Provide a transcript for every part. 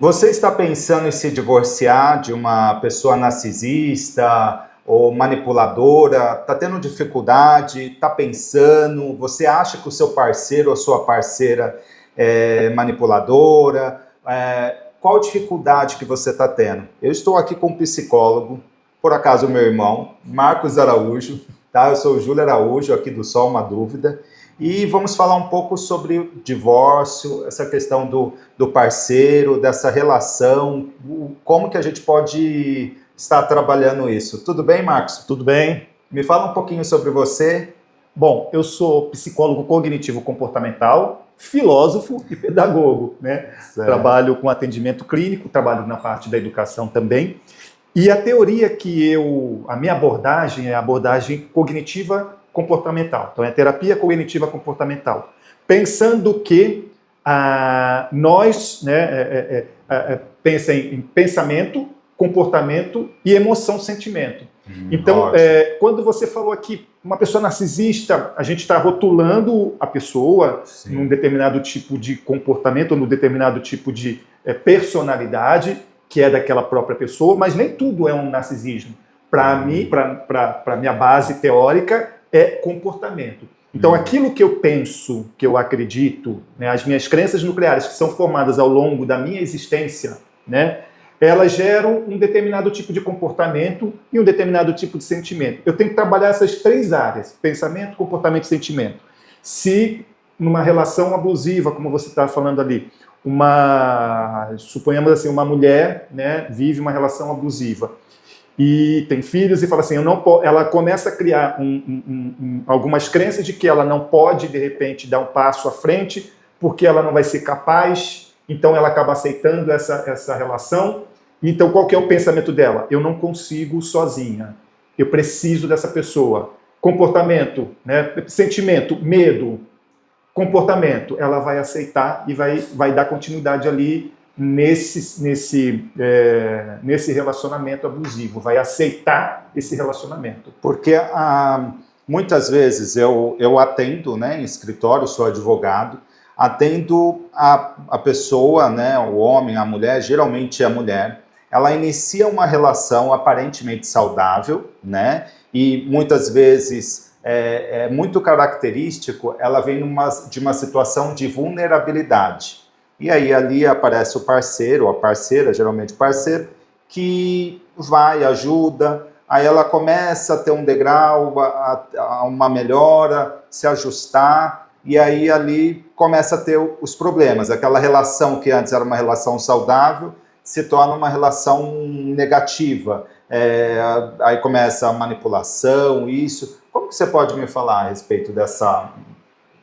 Você está pensando em se divorciar de uma pessoa narcisista ou manipuladora? Está tendo dificuldade? Está pensando? Você acha que o seu parceiro ou sua parceira é manipuladora? Qual dificuldade que você está tendo? Eu estou aqui com um psicólogo, por acaso meu irmão, Marcos Araújo, tá? Eu sou o Júlio Araújo, aqui do Só Uma Dúvida. E vamos falar um pouco sobre o divórcio, essa questão do parceiro, dessa relação, como que a gente pode estar trabalhando isso. Tudo bem, Marcos? Tudo bem? Me fala um pouquinho sobre você. Bom, eu sou psicólogo cognitivo comportamental, filósofo e pedagogo, né? Certo. Trabalho com atendimento clínico, trabalho na parte da educação também. E a teoria a minha abordagem é a abordagem cognitiva comportamental. Então, é terapia cognitiva comportamental. Pensando que nós, né, pensa em pensamento, comportamento e emoção, sentimento. Então, quando você falou aqui, uma pessoa narcisista, a gente está rotulando a pessoa Sim. num determinado tipo de comportamento, num determinado tipo de personalidade, que é daquela própria pessoa, mas nem tudo é um narcisismo. Para mim, para minha base teórica, é comportamento. Então, aquilo que eu penso, que eu acredito, né, as minhas crenças nucleares, que são formadas ao longo da minha existência, né, elas geram um determinado tipo de comportamento e um determinado tipo de sentimento. Eu tenho que trabalhar essas três áreas, pensamento, comportamento e sentimento. Se numa relação abusiva, como você está falando ali, suponhamos assim, uma mulher, né, vive uma relação abusiva e tem filhos e fala assim, ela começa a criar algumas crenças de que ela não pode, de repente, dar um passo à frente porque ela não vai ser capaz, então ela acaba aceitando essa relação. Então, qual que é o pensamento dela? Eu não consigo sozinha, eu preciso dessa pessoa. Comportamento, né? Sentimento, medo. Comportamento, ela vai aceitar e vai dar continuidade ali nesse relacionamento abusivo, vai aceitar esse relacionamento. Porque muitas vezes eu atendo, né, em escritório, sou advogado, atendo a pessoa, né, o homem, a mulher, geralmente a mulher, ela inicia uma relação aparentemente saudável, né, e muitas vezes é muito característico, ela vem de uma situação de vulnerabilidade. E aí ali aparece o parceiro, ou a parceira, geralmente o parceiro, que vai, ajuda, aí ela começa a ter um degrau, uma melhora, se ajustar, e aí ali começa a ter os problemas. Aquela relação que antes era uma relação saudável, se torna uma relação negativa. Aí começa a manipulação, isso. Como que você pode me falar a respeito dessa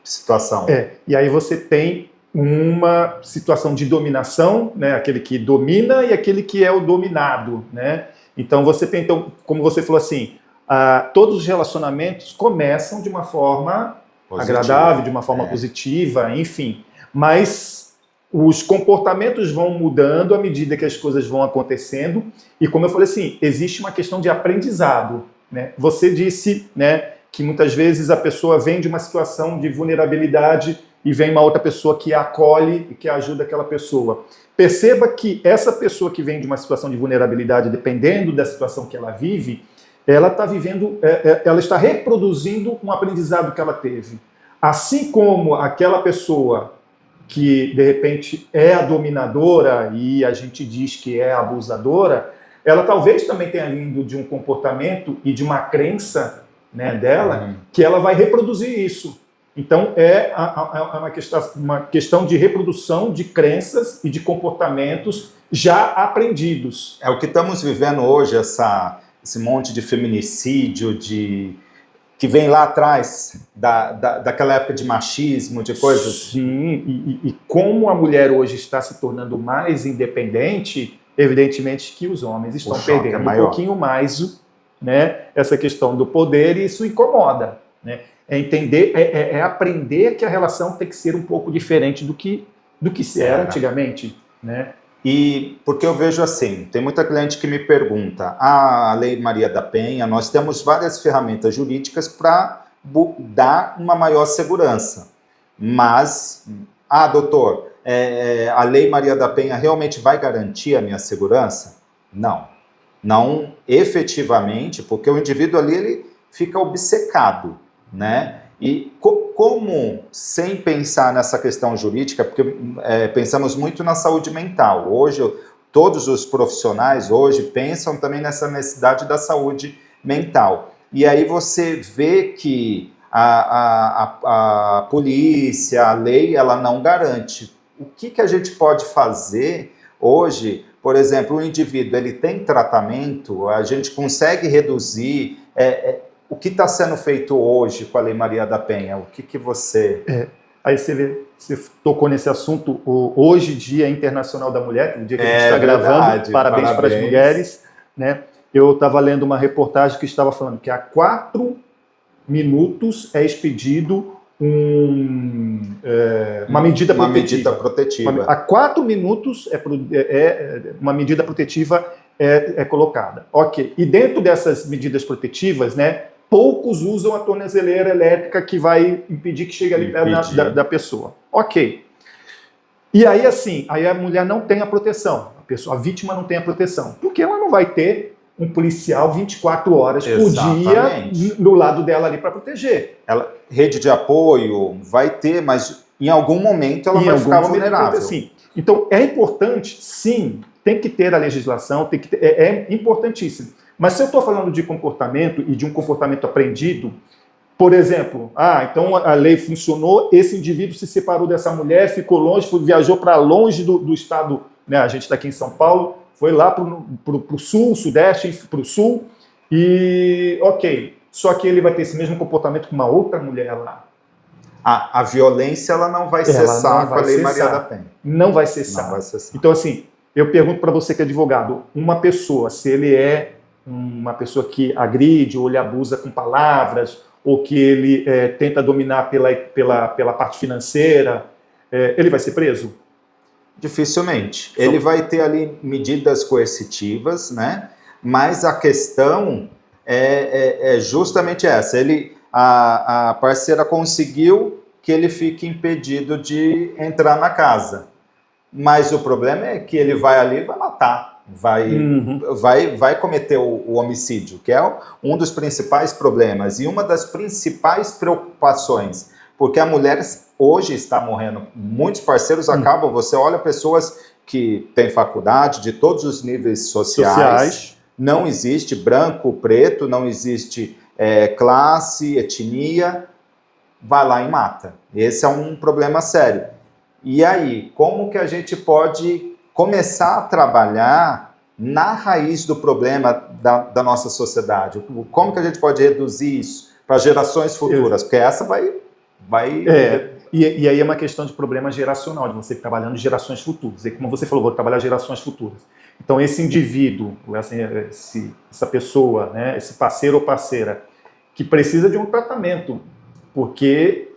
situação? E aí você tem uma situação de dominação, né? Aquele que domina e aquele que é o dominado, né? Então você tem, como você falou assim, todos os relacionamentos começam de uma forma positiva, agradável, de uma forma positiva, enfim. Mas os comportamentos vão mudando à medida que as coisas vão acontecendo. E como eu falei assim, existe uma questão de aprendizado, né? Você disse, né, que muitas vezes a pessoa vem de uma situação de vulnerabilidade e vem uma outra pessoa que a acolhe e que ajuda aquela pessoa. Perceba que essa pessoa que vem de uma situação de vulnerabilidade, dependendo da situação que ela vive, ela está vivendo, ela está reproduzindo um aprendizado que ela teve. Assim como aquela pessoa que, de repente, é a dominadora e a gente diz que é a abusadora, ela talvez também tenha vindo de um comportamento e de uma crença, né, dela, que ela vai reproduzir isso. Então, é uma questão de reprodução de crenças e de comportamentos já aprendidos. É o que estamos vivendo hoje, esse monte de feminicídio, que vem lá atrás, daquela época de machismo, de coisas. Sim, e como a mulher hoje está se tornando mais independente, evidentemente que os homens estão perdendo um pouquinho mais, né, essa questão do poder, e isso incomoda, né? É entender, aprender que a relação tem que ser um pouco diferente do que se era antigamente, né? E porque eu vejo assim, tem muita cliente que me pergunta, a Lei Maria da Penha, nós temos várias ferramentas jurídicas para dar uma maior segurança, mas, doutor, a Lei Maria da Penha realmente vai garantir a minha segurança? Não. Não efetivamente, porque o indivíduo ali ele fica obcecado, né? E como, sem pensar nessa questão jurídica, porque pensamos muito na saúde mental. Hoje, todos os profissionais hoje pensam também nessa necessidade da saúde mental. E aí você vê que a polícia, a lei, ela não garante. O que a gente pode fazer hoje? Por exemplo, o indivíduo ele tem tratamento, a gente consegue reduzir. O que está sendo feito hoje com a Lei Maria da Penha? O que você... Aí você tocou nesse assunto, hoje, Dia Internacional da Mulher, que é o dia que a gente está gravando, parabéns para as mulheres, né? Eu estava lendo uma reportagem que estava falando que há 4 minutos é expedido uma medida protetiva. Há 4 minutos uma medida protetiva colocada. Ok. E dentro dessas medidas protetivas, né, poucos usam a tornozeleira elétrica que vai impedir que chegue ali perto da pessoa. Ok. E aí, assim, aí a mulher não tem a proteção. A vítima não tem a proteção. Porque ela não vai ter um policial 24 horas por dia do lado dela ali para proteger. Rede de apoio vai ter, mas em algum momento ela vai ficar vulnerável. Sim. Então, é importante, sim, tem que ter a legislação, tem que ter, é importantíssimo. Mas se eu estou falando de comportamento e de um comportamento aprendido, por exemplo, então a lei funcionou, esse indivíduo se separou dessa mulher, ficou longe, viajou para longe do estado, né, a gente está aqui em São Paulo, foi lá para o sul, sudeste, para o sul, e ok, só que ele vai ter esse mesmo comportamento com uma outra mulher lá. A violência ela não vai cessar com a Lei Maria da Penha. Não vai cessar. Então, assim, eu pergunto para você que é advogado, uma pessoa, se ele é uma pessoa que agride ou lhe abusa com palavras, ou que ele tenta dominar pela parte financeira, ele vai ser preso? Dificilmente. Ele vai ter ali medidas coercitivas, né? Mas a questão é justamente essa. A parceira conseguiu que ele fique impedido de entrar na casa. Mas o problema é que ele vai ali e vai matar. Vai cometer o homicídio, que é um dos principais problemas e uma das principais preocupações, porque a mulher hoje está morrendo. Muitos parceiros acabam, você olha pessoas que têm faculdade de todos os níveis sociais. Não existe branco, preto, não existe classe, etnia, vai lá e mata. Esse é um problema sério. E aí, como que a gente pode começar a trabalhar na raiz do problema da nossa sociedade? Como que a gente pode reduzir isso para gerações futuras? Porque essa vai... E aí é uma questão de problema geracional, de você trabalhando em gerações futuras. E como você falou, vou trabalhar gerações futuras. Então, esse indivíduo, essa pessoa, né, esse parceiro ou parceira, que precisa de um tratamento, porque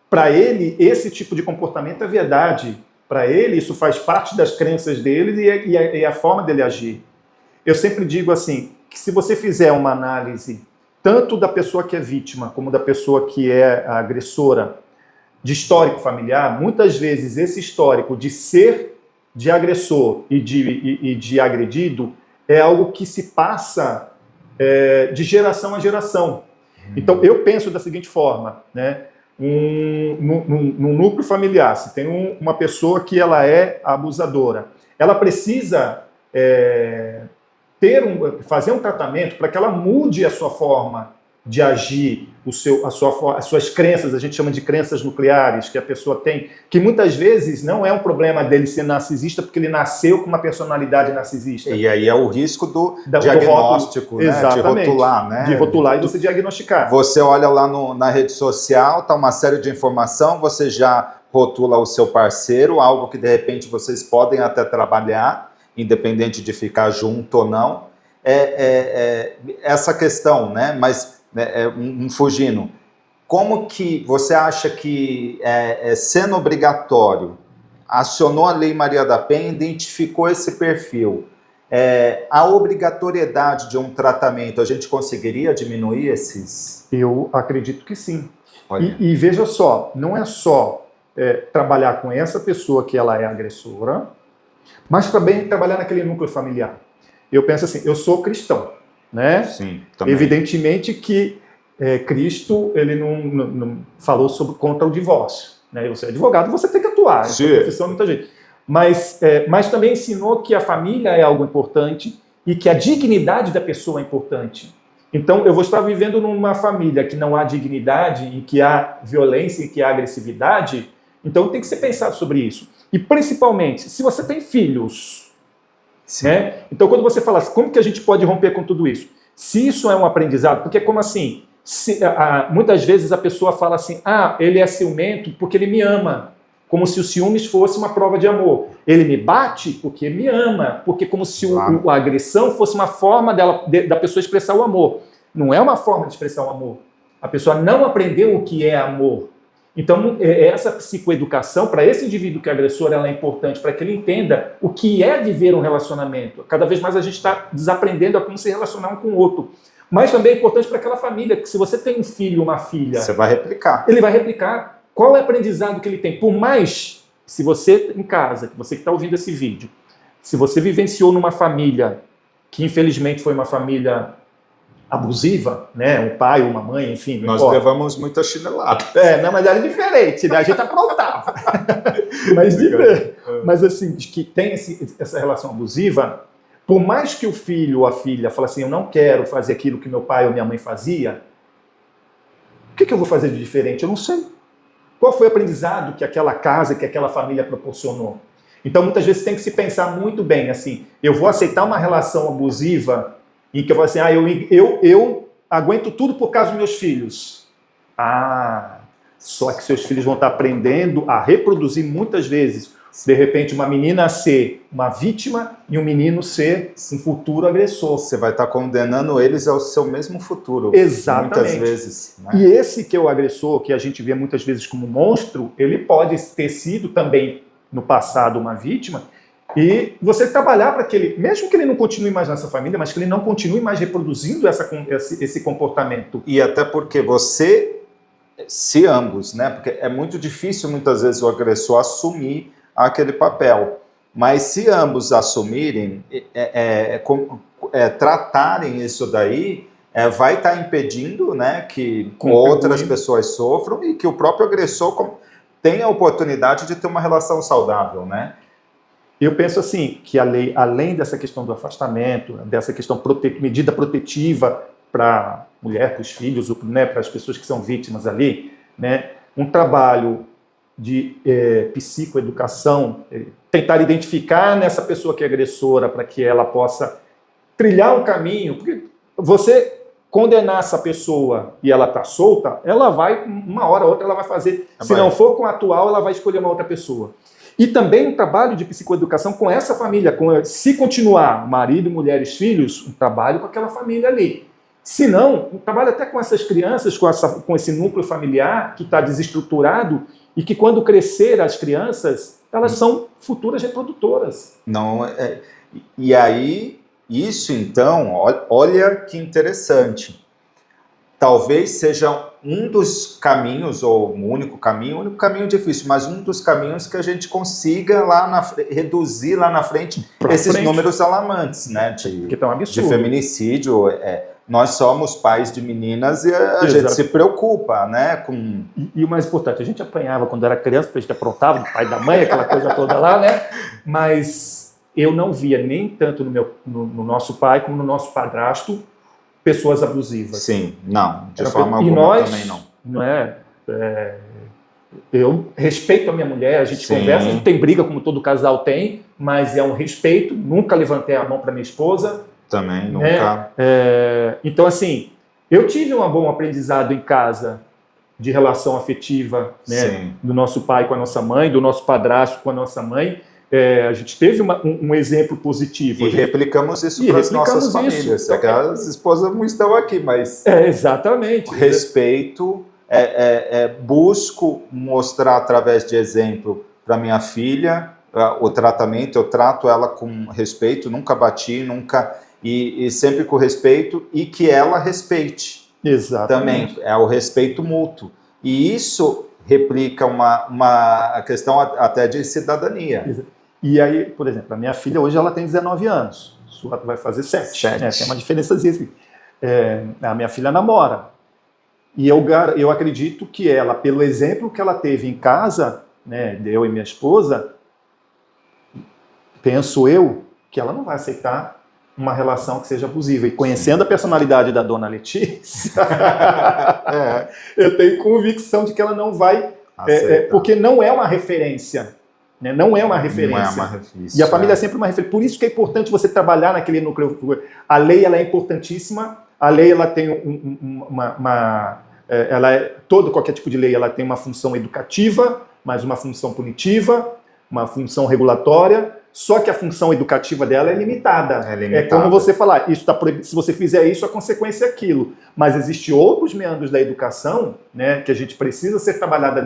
para ele, esse tipo de comportamento é verdade. Para ele, isso faz parte das crenças dele e a forma dele agir. Eu sempre digo assim, que se você fizer uma análise tanto da pessoa que é vítima como da pessoa que é a agressora, de histórico familiar, muitas vezes esse histórico de ser de agressor e de agredido é algo que se passa de geração a geração. Então, eu penso da seguinte forma, né? Num núcleo familiar, se tem uma pessoa que ela é abusadora, ela precisa fazer um tratamento para que ela mude a sua forma de agir, as suas crenças, a gente chama de crenças nucleares, que a pessoa tem, que muitas vezes não é um problema dele ser narcisista, porque ele nasceu com uma personalidade narcisista. E aí é o risco do diagnóstico, né? De rotular, né? De rotular e você diagnosticar. Você olha lá na rede social, está uma série de informação, você já rotula o seu parceiro, algo que de repente vocês podem até trabalhar, independente de ficar junto ou não. Essa questão, né? Mas fugindo, como que você acha que, sendo obrigatório, acionou a Lei Maria da Penha, identificou esse perfil, a obrigatoriedade de um tratamento, a gente conseguiria diminuir esses? Eu acredito que sim. E veja só, não é só trabalhar com essa pessoa que ela é agressora, mas também trabalhar naquele núcleo familiar. Eu penso assim, eu sou cristão, né? Sim, também. Evidentemente que Cristo ele não falou contra o divórcio, né? Você é advogado, você tem que atuar, Sim. é profissão de muita gente. Mas também ensinou que a família é algo importante e que a dignidade da pessoa é importante. Então, eu vou estar vivendo numa família que não há dignidade e que há violência e que há agressividade, então tem que ser pensado sobre isso. E principalmente, se você tem filhos, né? Então, quando você fala assim, como que a gente pode romper com tudo isso? Se isso é um aprendizado, porque como assim? Muitas vezes a pessoa fala assim, ele é ciumento porque ele me ama, como se o ciúmes fosse uma prova de amor. Ele me bate porque me ama, porque como se a agressão fosse uma forma da pessoa expressar o amor. Não é uma forma de expressar o amor. A pessoa não aprendeu o que é amor. Então, essa psicoeducação, para esse indivíduo que é agressor, ela é importante para que ele entenda o que é viver um relacionamento. Cada vez mais a gente está desaprendendo a como se relacionar um com o outro. Mas também é importante para aquela família, que se você tem um filho ou uma filha... Você vai replicar. Ele vai replicar. Qual é o aprendizado que ele tem? Por mais, se você em casa, você que está ouvindo esse vídeo, se você vivenciou numa família que infelizmente foi uma família abusiva, né? Um pai, uma mãe, enfim. Nós levamos muita chinelada. Não, mas era diferente, né? A gente aprontava. Mas assim, que tem essa relação abusiva, por mais que o filho ou a filha fale assim, eu não quero fazer aquilo que meu pai ou minha mãe fazia, o que eu vou fazer de diferente? Eu não sei. Qual foi o aprendizado que aquela casa, que aquela família proporcionou? Então, muitas vezes tem que se pensar muito bem, assim, eu vou aceitar uma relação abusiva em que eu vou assim, eu aguento tudo por causa dos meus filhos. Só que seus filhos vão estar aprendendo a reproduzir muitas vezes, de repente, uma menina ser uma vítima e um menino ser um futuro agressor. Você vai estar condenando eles ao seu mesmo futuro. Exatamente. Muitas vezes. Né? E esse que é o agressor, que a gente vê muitas vezes como monstro, ele pode ter sido também, no passado, uma vítima, e você trabalhar para que ele, mesmo que ele não continue mais nessa família, mas que ele não continue mais reproduzindo esse comportamento. E até porque se ambos, né? Porque é muito difícil, muitas vezes, o agressor assumir aquele papel. Mas se ambos assumirem, tratarem isso daí, vai estar impedindo, né, que outras pessoas sofram e que o próprio agressor tenha a oportunidade de ter uma relação saudável, né? Eu penso assim, que a lei, além dessa questão do afastamento, dessa questão medida protetiva para a mulher, para os filhos, né, para as pessoas que são vítimas ali, né, um trabalho de psicoeducação, tentar identificar nessa pessoa que é agressora para que ela possa trilhar um caminho, porque você condenar essa pessoa e ela está solta, ela vai, uma hora ou outra ela vai fazer, se não for com a atual, ela vai escolher uma outra pessoa. E também um trabalho de psicoeducação com essa família, se continuar marido, mulheres, filhos, um trabalho com aquela família ali. Se não, um trabalho até com essas crianças, com esse núcleo familiar que está desestruturado e que quando crescer as crianças, elas são futuras reprodutoras. Não, e aí, isso então, olha que interessante. Talvez seja um dos caminhos, ou o único caminho difícil, mas um dos caminhos que a gente consiga reduzir lá na frente esses números alarmantes, né, de feminicídio. Nós somos pais de meninas e a gente se preocupa, né, com... E o mais importante, a gente apanhava quando era criança, porque a gente aprontava do pai e da mãe, aquela coisa toda lá, né, mas eu não via nem tanto no nosso pai como no nosso padrasto pessoas abusivas. Sim, não, de forma alguma também não. Eu respeito a minha mulher, a gente conversa, a gente tem briga como todo casal tem, mas é um respeito, nunca levantei a mão para minha esposa. Também, nunca. Então, assim, eu tive um bom aprendizado em casa de relação afetiva, né, do nosso pai com a nossa mãe, do nosso padrasto com a nossa mãe. A gente teve um exemplo positivo. E replicamos isso para as nossas famílias. As esposas não estão aqui, mas... exatamente. Respeito, busco mostrar através de exemplo para minha filha o tratamento, eu trato ela com respeito, nunca bati, nunca... E sempre com respeito, e que ela respeite. Exatamente. Também, é o respeito mútuo. E isso replica uma questão até de cidadania. E aí, por exemplo, a minha filha hoje ela tem 19 anos, sua vai fazer 7. Né? Tem uma diferençazinha. A minha filha namora. E eu acredito que ela, pelo exemplo que ela teve em casa, né, eu e minha esposa, penso eu que ela não vai aceitar uma relação que seja abusiva. E conhecendo a personalidade da dona Letícia, eu tenho convicção de que ela não vai, porque não é uma referência. Né? Não é uma referência. E a família é sempre uma referência. Por isso que é importante você trabalhar naquele núcleo. A lei ela é importantíssima. A lei ela tem qualquer tipo de lei ela tem uma função educativa, mas uma função punitiva, uma função regulatória. Só que a função educativa dela é limitada. É como você falar, isso tá proibido, se você fizer isso, a consequência é aquilo. Mas existem outros meandros da educação, né, que a gente precisa ser trabalhada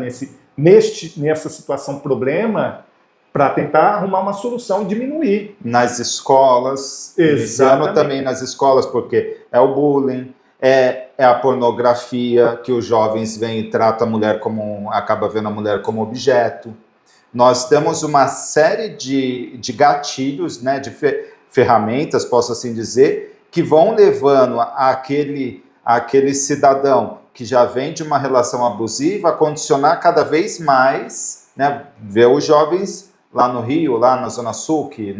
nessa situação problema para tentar arrumar uma solução e diminuir. Nas escolas, iniciando também nas escolas, porque é o bullying, é a pornografia, que os jovens vêm e tratam a mulher acaba vendo a mulher como objeto. Nós temos uma série de gatilhos, né, de ferramentas, posso assim dizer, que vão levando aquele cidadão que já vem de uma relação abusiva a condicionar cada vez mais, né, ver os jovens lá no Rio, lá na Zona Sul, que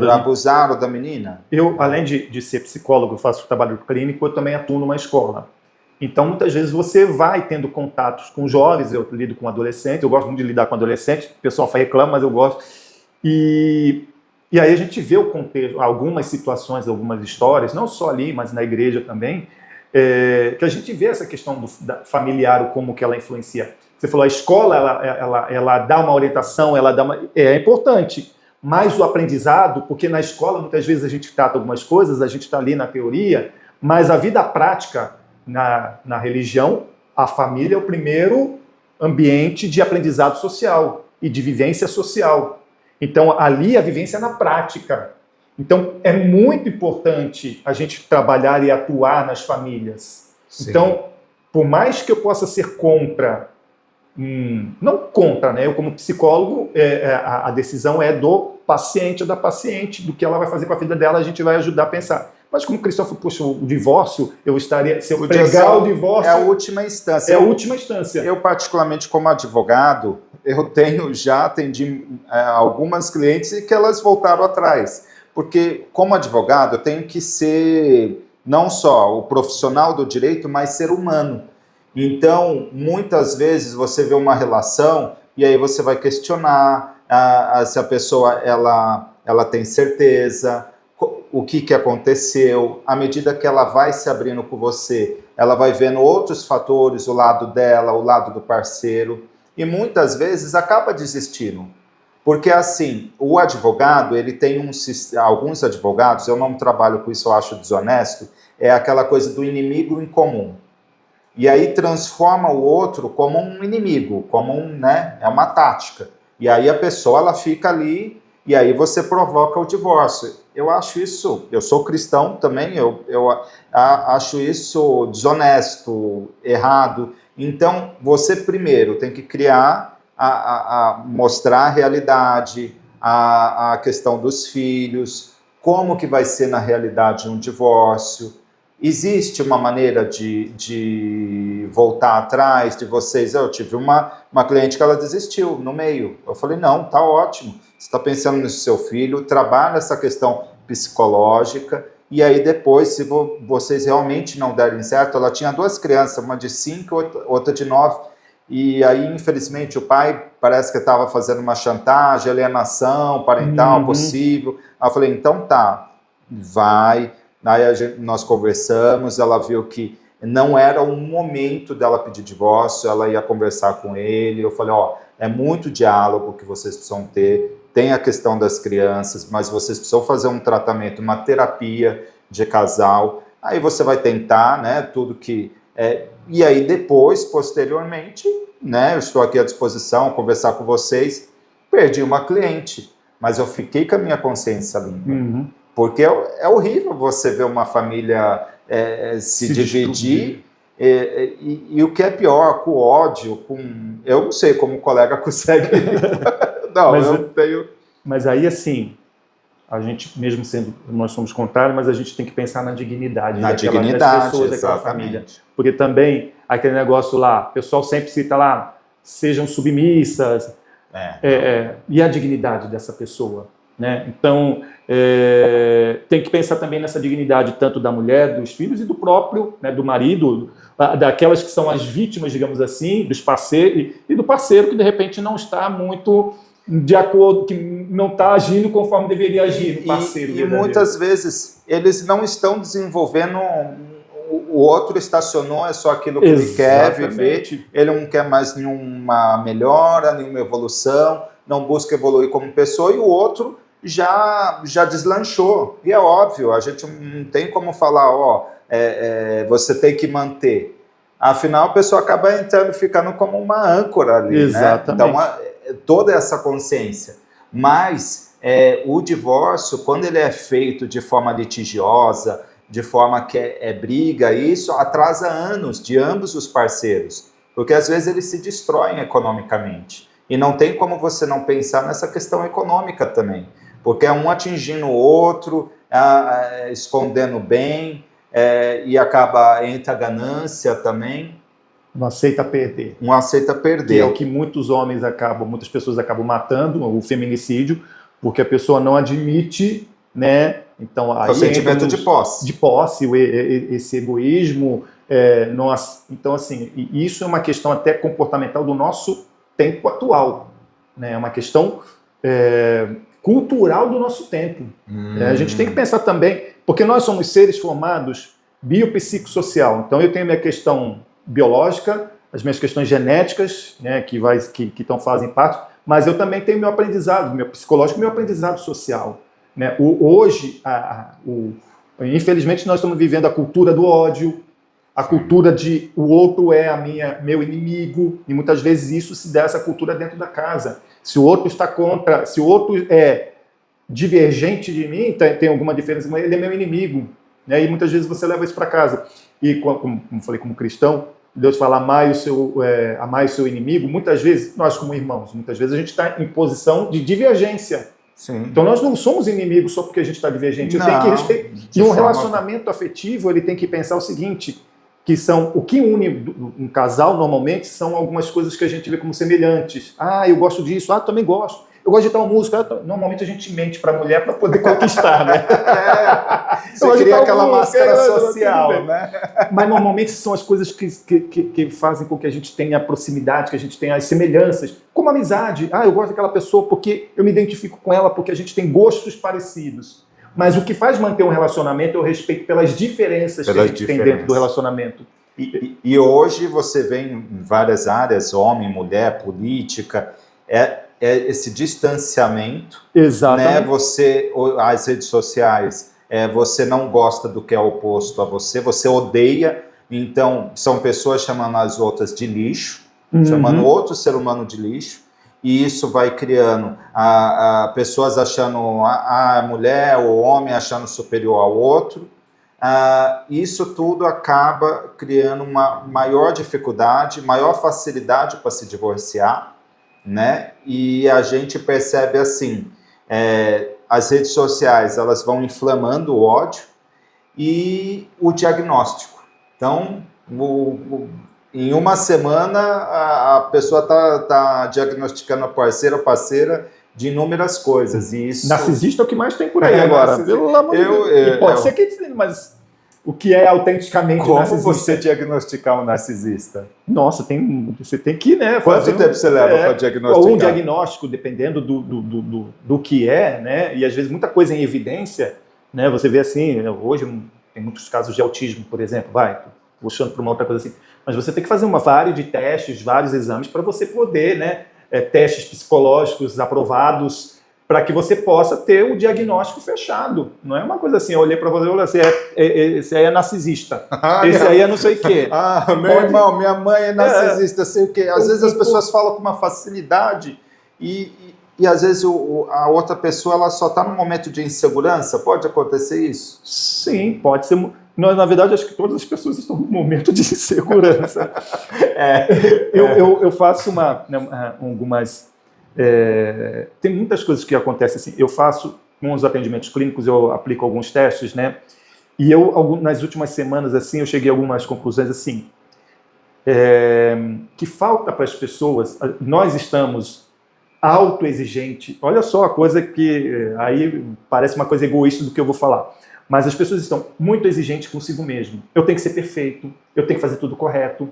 abusaram da menina. Eu, além de ser psicólogo, faço trabalho clínico, eu também atuo numa escola. Então, muitas vezes você vai tendo contatos com jovens, eu lido com adolescentes, eu gosto muito de lidar com adolescentes, o pessoal reclama, mas eu gosto. E aí a gente vê o contexto, algumas situações, algumas histórias, não só ali, mas na igreja também, que a gente vê essa questão familiar, como que ela influencia. Você falou, a escola, ela dá uma orientação, é importante, mas o aprendizado, porque na escola muitas vezes a gente trata algumas coisas, a gente está ali na teoria, mas a vida prática, na religião, a família é o primeiro ambiente de aprendizado social e de vivência social. Então, ali a vivência é na prática. Então, é muito importante a gente trabalhar e atuar nas famílias. Sim. Então, por mais que eu possa ser contra, não contra, né? Eu como psicólogo, a decisão é do paciente ou da paciente, do que ela vai fazer com a vida dela, a gente vai ajudar a pensar. Mas como Cristóvão puxou o divórcio, eu estaria... Se eu pregar o divórcio... É a última instância. É a última instância. Eu, particularmente, como advogado, já atendi algumas clientes e que elas voltaram atrás. Porque, como advogado, eu tenho que ser não só o profissional do direito, mas ser humano. Então, muitas vezes você vê uma relação e aí você vai questionar se a pessoa ela tem certeza, o que aconteceu. À medida que ela vai se abrindo com você, ela vai vendo outros fatores, o lado dela, o lado do parceiro, e muitas vezes acaba desistindo. Porque, assim, o advogado, ele tem alguns advogados, eu não trabalho com isso, eu acho desonesto, é aquela coisa do inimigo em comum. E aí transforma o outro como um inimigo, né? É uma tática. E aí a pessoa, ela fica ali, e aí você provoca o divórcio. Eu acho isso, eu sou cristão também, eu acho isso desonesto, errado. Então, você primeiro tem que criar, mostrar a realidade, a questão dos filhos, como que vai ser na realidade um divórcio. Existe uma maneira de voltar atrás de vocês? Eu tive uma cliente que ela desistiu no meio. Eu falei, não, tá ótimo. Você está pensando no seu filho, trabalha essa questão psicológica, e aí depois, se vocês realmente não derem certo, ela tinha 2 crianças, uma de 5 e outra de 9, e aí, infelizmente, o pai parece que estava fazendo uma chantagem, alienação parental possível. Aí eu falei, então tá, vai. Aí nós conversamos, ela viu que não era o momento dela pedir divórcio, ela ia conversar com ele. Eu falei, é muito diálogo que vocês precisam ter, tem a questão das crianças, mas vocês precisam fazer um tratamento, uma terapia de casal. Aí você vai tentar, né, tudo que... e aí depois, posteriormente, né, eu estou aqui à disposição, conversar com vocês. Perdi uma cliente, mas eu fiquei com a minha consciência limpa. Porque é horrível você ver uma família se dividir E o que é pior, com ódio, eu não sei como o colega consegue. Não, Mas, eu tenho. mas aí, assim, a gente, mesmo sendo, nós somos contrários, mas a gente tem que pensar na dignidade Na das dignidade, pessoas, daquela família. exatamente. Porque também, aquele negócio lá, o pessoal sempre cita lá, sejam submissas, e a dignidade dessa pessoa, né? Então, tem que pensar também nessa dignidade tanto da mulher, dos filhos e do próprio, né, do marido, daquelas que são as vítimas, digamos assim, dos parceiros, e do parceiro que de repente não está muito de acordo, que não está agindo conforme deveria agir, o parceiro. E muitas vezes eles não estão desenvolvendo. O outro estacionou, é só aquilo que ele quer viver, ele não quer mais nenhuma melhora, nenhuma evolução, não busca evoluir como pessoa, e o outro já deslanchou. E é óbvio, a gente não tem como falar, você tem que manter. Afinal, a pessoa acaba entrando, ficando como uma âncora ali, exatamente, né? Então, toda essa consciência. Mas o divórcio, quando ele é feito de forma litigiosa, de forma que briga, isso atrasa anos de ambos os parceiros, porque às vezes eles se destroem economicamente. E não tem como você não pensar nessa questão econômica também, porque é um atingindo o outro, escondendo bem, e entra a ganância também. Não aceita perder. Não aceita perder. Que é o que muitas pessoas acabam matando, o feminicídio, porque a pessoa não admite, né? Então, aí o sentimento de posse. De posse, esse egoísmo. Então, assim, isso é uma questão até comportamental do nosso tempo atual. Né? É uma questão cultural do nosso tempo. A gente tem que pensar também, porque nós somos seres formados biopsicossocial. Então, eu tenho a minha questão biológica, as minhas questões genéticas, né, que fazem parte, mas eu também tenho meu aprendizado, meu psicológico e meu aprendizado social. Né? Hoje, infelizmente, nós estamos vivendo a cultura do ódio, a cultura de o outro é meu inimigo, e muitas vezes isso se dá essa cultura dentro da casa. Se o outro está contra, se o outro é divergente de mim, tem alguma diferença, mas ele é meu inimigo. Né? E muitas vezes você leva isso para casa. E, como falei, como cristão, Deus fala amar o seu inimigo, muitas vezes, nós como irmãos, muitas vezes a gente está em posição de divergência. Sim. Então nós não somos inimigos só porque a gente está divergente. Eu tenho que respeitar. E um relacionamento afetivo, ele tem que pensar o seguinte, que são o que une um casal normalmente são algumas coisas que a gente vê como semelhantes. Eu gosto disso, eu também gosto. Eu gosto de tal música. Normalmente a gente mente para a mulher para poder conquistar, né? Você cria aquela máscara social, né? Mas normalmente são as coisas que fazem com que a gente tenha proximidade, que a gente tenha as semelhanças. Como amizade. Eu gosto daquela pessoa porque eu me identifico com ela, porque a gente tem gostos parecidos. Mas o que faz manter um relacionamento é o respeito pelas diferenças que a gente tem dentro do relacionamento. E hoje você vê em várias áreas, homem, mulher, política, esse distanciamento. Exatamente. Né? As redes sociais, você não gosta do que é oposto a você odeia, então são pessoas chamando as outras de lixo, chamando outro ser humano de lixo, e isso vai criando pessoas achando a mulher ou o homem achando superior ao outro. Isso tudo acaba criando uma maior dificuldade, maior facilidade para se divorciar, né? E a gente percebe assim, as redes sociais elas vão inflamando o ódio e o diagnóstico. Então, em uma semana a pessoa está diagnosticando a parceira de inúmeras coisas. E isso... Narcisista é o que mais tem por aí agora. Pelo amor de Deus. E pode ser que, mas o que é autenticamente narcisista? Como você diagnosticar um narcisista? Nossa, você tem que, né? Quanto tempo você leva para diagnosticar? Ou um diagnóstico, dependendo do que é, né? E às vezes muita coisa em evidência, né? Você vê assim, hoje tem muitos casos de autismo, por exemplo, puxando para uma outra coisa assim. Mas você tem que fazer uma vários de testes, vários exames para você poder, né? Testes psicológicos aprovados, para que você possa ter o diagnóstico fechado. Não é uma coisa assim, eu olhei para você e falei assim, esse aí é narcisista, esse aí é não sei o quê. Irmão, minha mãe é narcisista, sei o quê. Às vezes as pessoas falam com uma facilidade e às vezes a outra pessoa ela só está num momento de insegurança. Pode acontecer isso? Sim, pode ser. Na verdade, acho que todas as pessoas estão num momento de insegurança. Eu faço algumas... tem muitas coisas que acontecem assim. Eu faço, com os atendimentos clínicos, eu aplico alguns testes, né? E nas últimas semanas, assim, eu cheguei a algumas conclusões, assim, que falta para as pessoas. Nós estamos autoexigentes. Olha só a coisa que aí parece uma coisa egoísta do que eu vou falar. Mas as pessoas estão muito exigentes consigo mesmo. Eu tenho que ser perfeito, eu tenho que fazer tudo correto.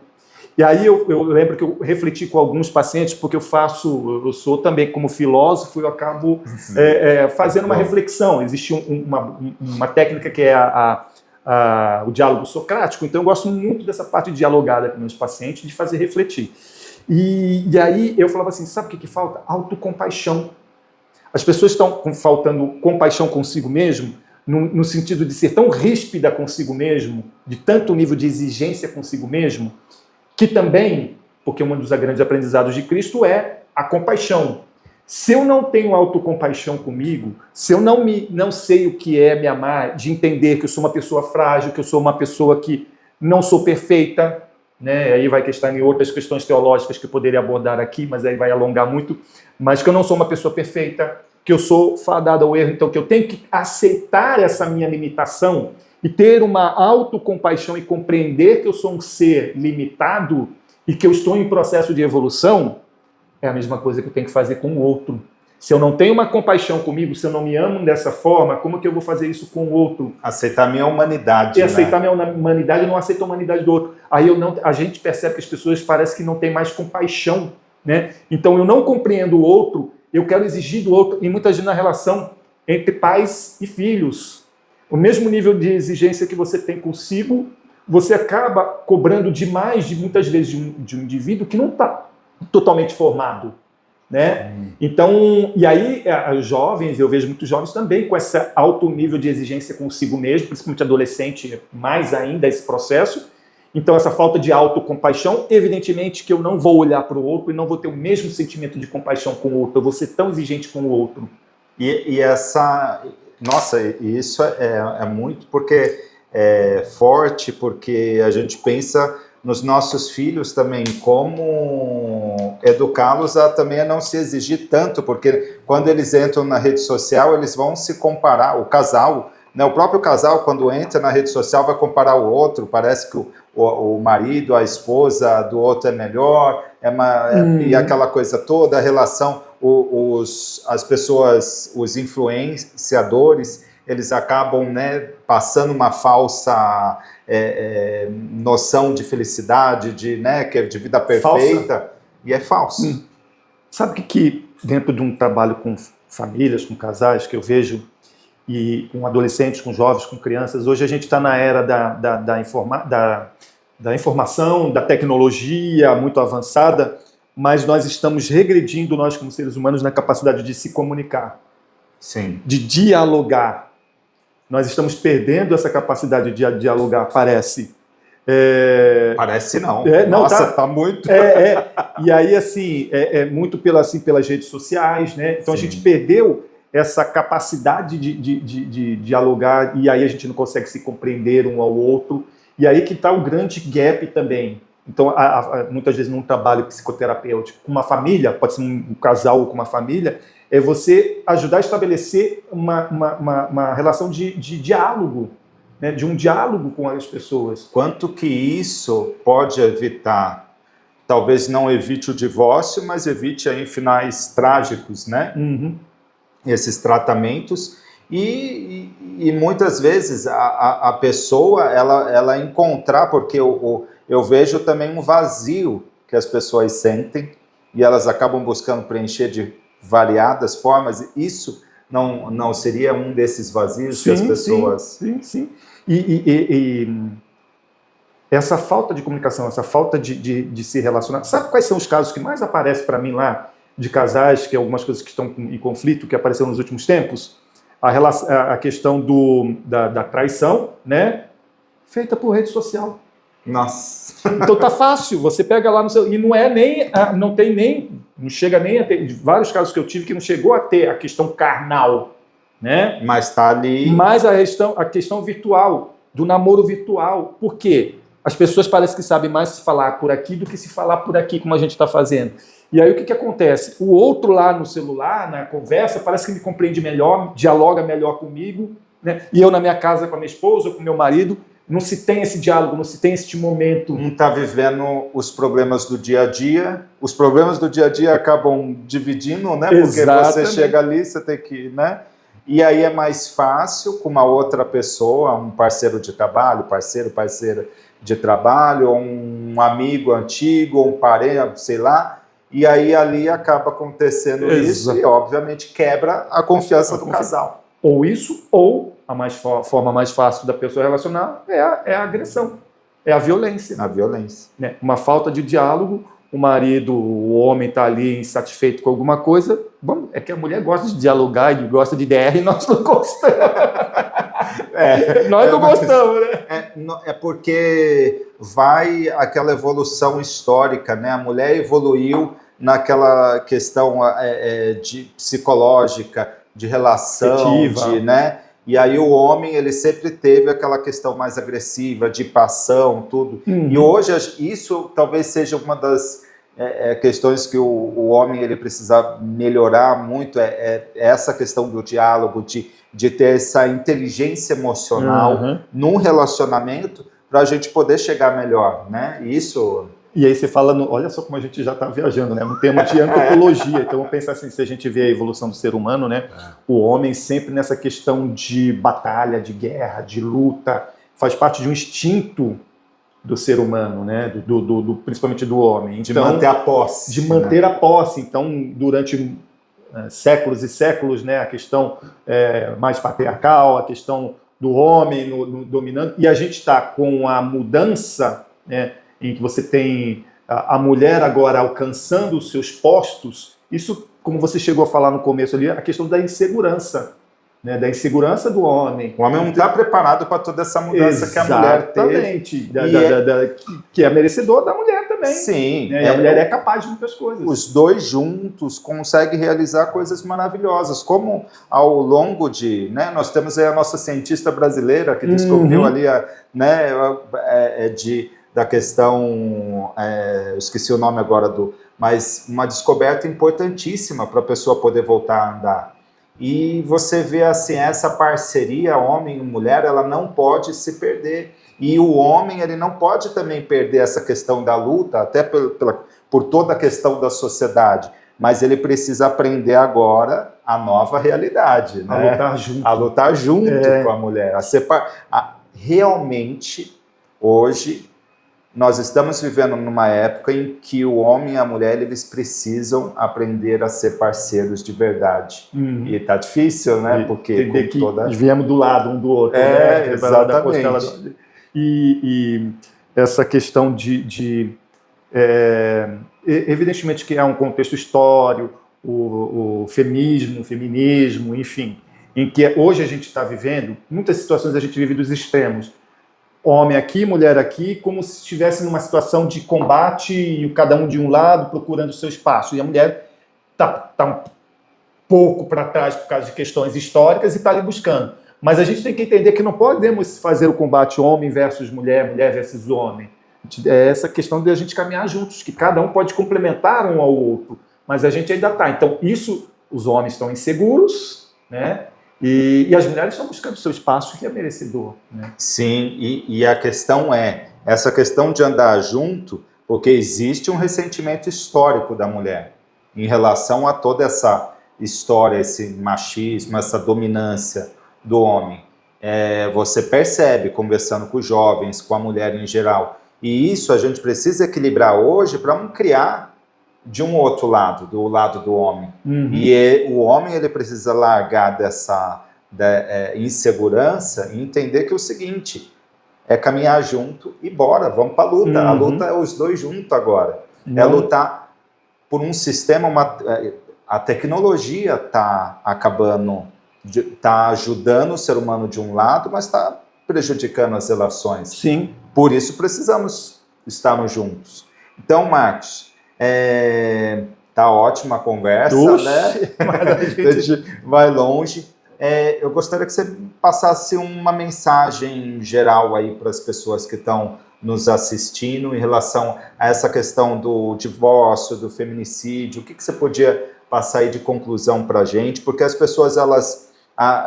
E aí eu lembro que eu refleti com alguns pacientes, porque eu sou também como filósofo, eu acabo fazendo uma reflexão. Existe uma técnica que é o diálogo socrático, então eu gosto muito dessa parte de dialogada com meus pacientes, de fazer refletir. E aí eu falava assim, sabe o que falta? Autocompaixão. As pessoas estão faltando compaixão consigo mesmo, no sentido de ser tão ríspida consigo mesmo, de tanto nível de exigência consigo mesmo, que também, porque um dos grandes aprendizados de Cristo é a compaixão. Se eu não tenho autocompaixão comigo, se eu não sei o que é me amar, de entender que eu sou uma pessoa frágil, que eu sou uma pessoa que não sou perfeita, né? Aí vai estar em outras questões teológicas que eu poderia abordar aqui, mas aí vai alongar muito, mas que eu não sou uma pessoa perfeita, que eu sou fadado ao erro, então que eu tenho que aceitar essa minha limitação e ter uma autocompaixão e compreender que eu sou um ser limitado e que eu estou em processo de evolução, é a mesma coisa que eu tenho que fazer com o outro. Se eu não tenho uma compaixão comigo, se eu não me amo dessa forma, como que eu vou fazer isso com o outro? Aceitar minha humanidade. E aceitar minha humanidade e não aceitar a humanidade do outro. Aí a gente percebe que as pessoas parecem que não têm mais compaixão, né? Então eu não compreendo o outro, eu quero exigir do outro, e muitas vezes na relação entre pais e filhos. O mesmo nível de exigência que você tem consigo, você acaba cobrando demais, muitas vezes, de um indivíduo que não está totalmente formado, né? Então, e aí, os jovens, eu vejo muitos jovens também com esse alto nível de exigência consigo mesmo, principalmente adolescente, mais ainda esse processo. Então, essa falta de autocompaixão, evidentemente que eu não vou olhar para o outro e não vou ter o mesmo sentimento de compaixão com o outro, eu vou ser tão exigente com o outro. E nossa, isso é muito, porque é forte, porque a gente pensa nos nossos filhos também, como educá-los também a não se exigir tanto, porque quando eles entram na rede social, eles vão se comparar, o casal, né, o próprio casal, quando entra na rede social, vai comparar o outro, parece que o marido, a esposa do outro é melhor, e aquela coisa toda, a relação, as pessoas, os influenciadores, eles acabam, né, passando uma falsa noção de felicidade, de vida perfeita, falsa. E é falso. Sabe que dentro de um trabalho com famílias, com casais, que eu vejo, e com adolescentes, com jovens, com crianças, hoje a gente está na era da informação, da tecnologia muito avançada, mas nós estamos regredindo, nós como seres humanos, na capacidade de se comunicar. Sim. De dialogar. Nós estamos perdendo essa capacidade de dialogar, parece. Parece não. Nossa, tá muito. E aí, assim, muito pelas redes sociais, né? Então, sim, a gente perdeu essa capacidade de dialogar, e aí a gente não consegue se compreender um ao outro. E aí que está o grande gap também. Então, muitas vezes, num trabalho psicoterapêutico com uma família, pode ser um casal ou com uma família, é você ajudar a estabelecer uma relação de diálogo, né? De um diálogo com as pessoas. Quanto que isso pode evitar? Talvez não evite o divórcio, mas evite aí finais trágicos, né? Uhum. Esses tratamentos. E muitas vezes a pessoa, ela encontrar, porque eu vejo também um vazio que as pessoas sentem e elas acabam buscando preencher de variadas formas. Isso não seria um desses vazios, sim, que as pessoas... Sim. E essa falta de comunicação, essa falta de se relacionar... Sabe quais são os casos que mais aparecem para mim lá, de casais, que algumas coisas que estão em conflito, que apareceram nos últimos tempos? A questão da traição, né? Feita por rede social. Nossa. Então tá fácil, você pega lá no seu... E não chega nem a ter... Vários casos que eu tive que não chegou a ter a questão carnal, né? Mas tá ali... Mas a questão virtual. do namoro virtual. Por quê? As pessoas parecem que sabem mais se falar por aqui do que se falar por aqui, como a gente está fazendo. E aí o que acontece? O outro lá no celular, na conversa, parece que me compreende melhor, dialoga melhor comigo, né? E eu na minha casa com a minha esposa ou com o meu marido, não se tem esse diálogo, não se tem esse momento. Um está vivendo os problemas do dia a dia, os problemas do dia a dia acabam dividindo, né? Porque Exatamente. você chega ali, você tem que, né? E aí é mais fácil com uma outra pessoa, um parceiro de trabalho, parceira de trabalho, ou um amigo antigo, ou um parente, sei lá, e aí ali acaba acontecendo isso e, obviamente, quebra a confiança do casal. Ou isso, ou a forma mais fácil da pessoa relacionar é a agressão, é a violência. A violência. Né? Uma falta de diálogo, o marido, o homem está ali insatisfeito com alguma coisa, bom, é que a mulher gosta de dialogar e gosta de DR e nós não gostamos. Nós não gostamos, né? É porque vai aquela evolução histórica, né? A mulher evoluiu naquela questão de psicológica, de relação, né? E aí o homem, ele sempre teve aquela questão mais agressiva, de paixão, tudo. E hoje isso talvez seja uma das questões que o homem ele precisa melhorar muito, essa questão do diálogo, de ter essa inteligência emocional num relacionamento para a gente poder chegar melhor, né? Isso... E aí você fala, olha só como a gente já está viajando, né? No tema de antropologia. Então, vamos pensar assim, se a gente vê a evolução do ser humano, né? O homem sempre nessa questão de batalha, de guerra, de luta, faz parte de um instinto do ser humano, né? Principalmente do homem. De manter a posse. De manter a posse. Então, durante séculos e séculos, né? A questão mais patriarcal, a questão do homem no dominando. E a gente está com a mudança, né? Em que você tem a mulher agora alcançando os seus postos, isso, como você chegou a falar no começo ali, a questão da insegurança, né? Da insegurança do homem. O homem não está preparado para toda essa mudança que a mulher teve. Que é merecedor da mulher também. Sim. Né? E a mulher é capaz de muitas coisas. Os dois juntos conseguem realizar coisas maravilhosas, como ao longo de... Né, nós temos aí a nossa cientista brasileira que descobriu ali da questão, eu esqueci o nome agora, mas uma descoberta importantíssima para a pessoa poder voltar a andar. E você vê assim, essa parceria homem e mulher, ela não pode se perder. E o homem, ele não pode também perder essa questão da luta, até por toda a questão da sociedade, mas ele precisa aprender agora a nova realidade, né? A lutar junto com a mulher. Realmente, hoje, nós estamos vivendo numa época em que o homem e a mulher, eles precisam aprender a ser parceiros de verdade. E tá difícil, né? Porque entender que viemos do lado um do outro. Né? Exatamente. E essa questão evidentemente que é um contexto histórico, o feminismo, enfim, em que hoje a gente está vivendo, muitas situações a gente vive dos extremos. Homem aqui, mulher aqui, como se estivesse numa situação de combate e cada um de um lado procurando o seu espaço. E a mulher está um pouco para trás por causa de questões históricas e está ali buscando. Mas a gente tem que entender que não podemos fazer o combate homem versus mulher, mulher versus homem. É essa questão de a gente caminhar juntos, que cada um pode complementar um ao outro. Mas a gente ainda está. Então, isso, os homens estão inseguros, né? E as mulheres estão buscando o seu espaço que é merecedor. Né? Sim, e a questão essa questão de andar junto, porque existe um ressentimento histórico da mulher em relação a toda essa história, esse machismo, essa dominância do homem. Você percebe, conversando com os jovens, com a mulher em geral. E isso a gente precisa equilibrar hoje para não criar de um outro lado, do lado do homem. E o homem, ele precisa largar dessa insegurança e entender que é o seguinte, é caminhar junto e bora, vamos para a luta. A luta é os dois juntos agora. É lutar por um sistema, a tecnologia está acabando, está ajudando o ser humano de um lado, mas está prejudicando as relações. Sim. Por isso precisamos estarmos juntos. Então, Marcos, tá ótima a conversa, né? Mas a gente vai longe. eu gostaria que você passasse uma mensagem geral aí para as pessoas que estão nos assistindo em relação a essa questão do divórcio, do feminicídio. O que você podia passar aí de conclusão para a gente? Porque as pessoas,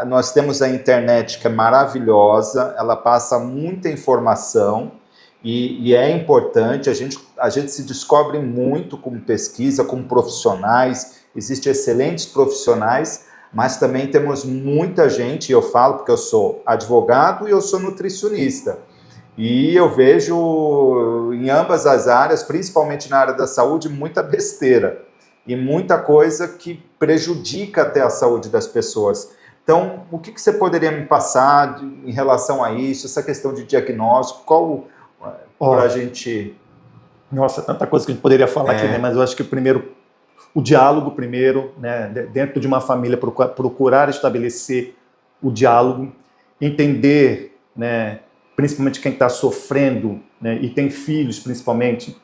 nós temos a internet que é maravilhosa, ela passa muita informação e é importante, a gente se descobre muito com pesquisa, com profissionais, existem excelentes profissionais, mas também temos muita gente, e eu falo porque eu sou advogado e eu sou nutricionista, e eu vejo em ambas as áreas, principalmente na área da saúde, muita besteira e muita coisa que prejudica até a saúde das pessoas. Então, o que você poderia me passar em relação a isso, essa questão de diagnóstico, para a gente... Nossa, tanta coisa que a gente poderia falar aqui, né? Mas eu acho que o diálogo primeiro, né? Dentro de uma família, procurar estabelecer o diálogo, entender, né? Principalmente quem está sofrendo, né? E tem filhos, principalmente,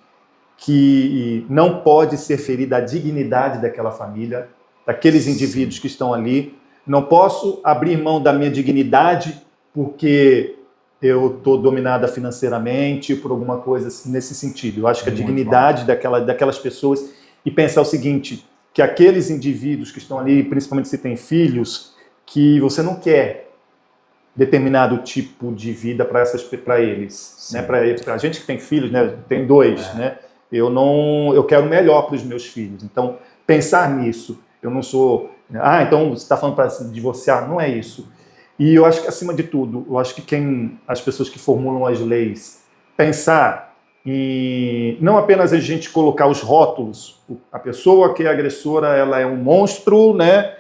que não pode ser ferida a dignidade daquela família, daqueles indivíduos que estão ali. Não posso abrir mão da minha dignidade porque eu estou dominada financeiramente por alguma coisa nesse sentido. Eu acho que a dignidade daquelas pessoas, e pensar o seguinte, que aqueles indivíduos que estão ali, principalmente se tem filhos, que você não quer determinado tipo de vida para eles, né? Para a gente que tem filhos, né? Tem 2, né? Eu quero o melhor para os meus filhos. Então, pensar nisso. Eu não sou... então você está falando para se divorciar? Não é isso. E eu acho que, acima de tudo, eu acho que as pessoas que formulam as leis, pensar em não apenas a gente colocar os rótulos, a pessoa que é agressora, ela é um monstro, né?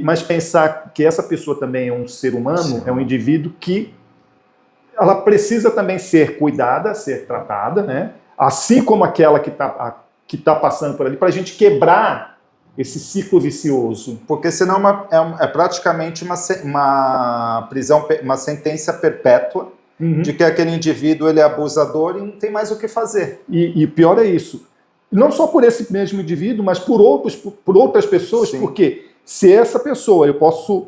Mas pensar que essa pessoa também é um ser humano, sim, é um indivíduo que ela precisa também ser cuidada, ser tratada, né? Assim como aquela que tá passando por ali, para a gente quebrar esse ciclo vicioso. Porque senão é praticamente uma prisão, uma sentença perpétua, de que aquele indivíduo ele é abusador e não tem mais o que fazer. E pior é isso. Não só por esse mesmo indivíduo, mas por outras pessoas, sim, porque se essa pessoa,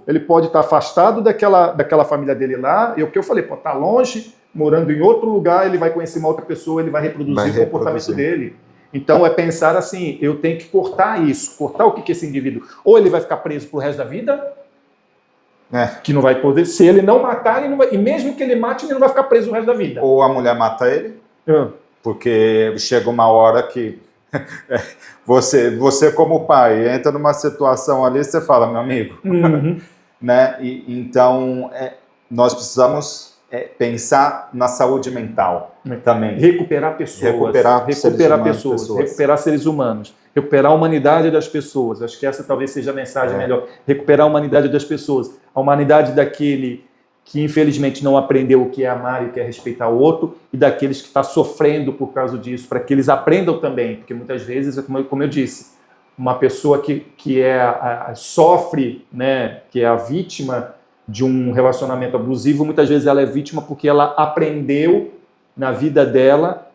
ele pode estar afastado daquela família dele lá, o que eu falei, tá longe, morando em outro lugar, ele vai conhecer uma outra pessoa, ele vai reproduzir o comportamento dele. Então é pensar assim, eu tenho que cortar isso, cortar o que esse indivíduo, ou ele vai ficar preso pro resto da vida, que não vai poder, se ele não matar, ele não vai, e mesmo que ele mate, ele não vai ficar preso o resto da vida. Ou a mulher mata ele, porque chega uma hora que você como pai entra numa situação ali, você fala, meu amigo, né? Então nós precisamos pensar na saúde mental também. Recuperar pessoas, recuperar seres humanos, recuperar a humanidade das pessoas. Acho que essa talvez seja a mensagem melhor. Recuperar a humanidade das pessoas. A humanidade daquele que infelizmente não aprendeu o que é amar e o que é respeitar o outro, e daqueles que estão sofrendo por causa disso, para que eles aprendam também, porque muitas vezes, como eu disse, uma pessoa que sofre, né, que é a vítima de um relacionamento abusivo, muitas vezes ela é vítima porque ela aprendeu na vida dela,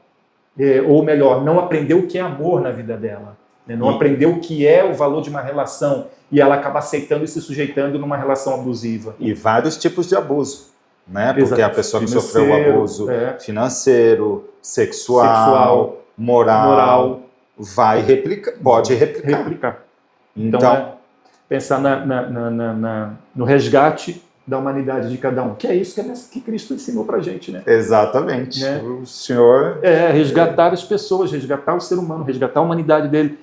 ou melhor, não aprendeu o que é amor na vida dela, né? Não aprendeu o que é o valor de uma relação, e ela acaba aceitando e se sujeitando numa relação abusiva. E vários tipos de abuso, né? Porque a pessoa que sofreu o abuso financeiro, sexual, moral vai pode replicar. Então pensar no resgate da humanidade de cada um, que é isso que Cristo ensinou pra gente, né? Exatamente. Né? O Senhor... resgatar as pessoas, resgatar o ser humano, resgatar a humanidade dele.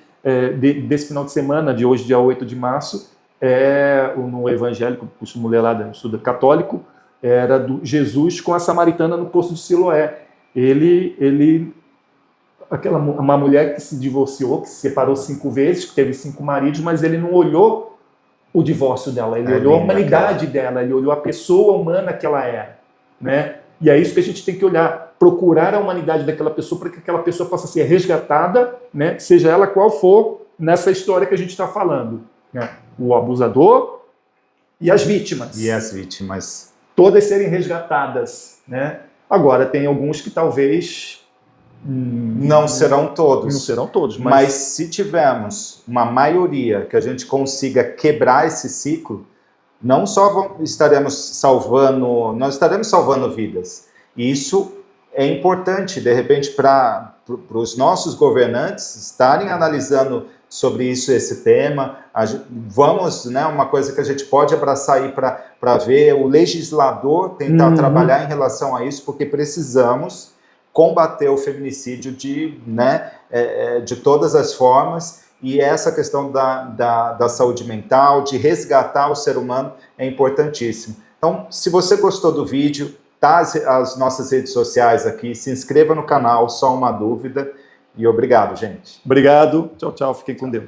Desse final de semana, de hoje, dia 8 de março, no evangélico, costumo ler lá do estudo católico, era do Jesus com a samaritana no poço de Siloé. Uma mulher que se divorciou, que se separou 5 vezes, que teve 5 maridos, mas ele não olhou o divórcio dela, ele olhou a humanidade dela, ele olhou a pessoa humana que ela é, né? E é isso que a gente tem que olhar, procurar a humanidade daquela pessoa para que aquela pessoa possa ser resgatada, né? Seja ela qual for, nessa história que a gente está falando, né? O abusador e as vítimas. E as vítimas. Todas serem resgatadas, né? Agora, tem alguns que talvez... Não serão todos. Não serão todos. Mas se tivermos uma maioria que a gente consiga quebrar esse ciclo, não só estaremos salvando, nós estaremos salvando vidas. E isso é importante, de repente, para os nossos governantes estarem analisando sobre isso, esse tema. Vamos, né, uma coisa que a gente pode abraçar aí para ver, o legislador tentar trabalhar em relação a isso, porque precisamos combater o feminicídio de todas as formas, e essa questão da saúde mental, de resgatar o ser humano, é importantíssimo. Então, se você gostou do vídeo, tá as nossas redes sociais aqui, se inscreva no canal, Só Uma Dúvida, e obrigado, gente. Obrigado, tchau, tchau, fiquem com Deus.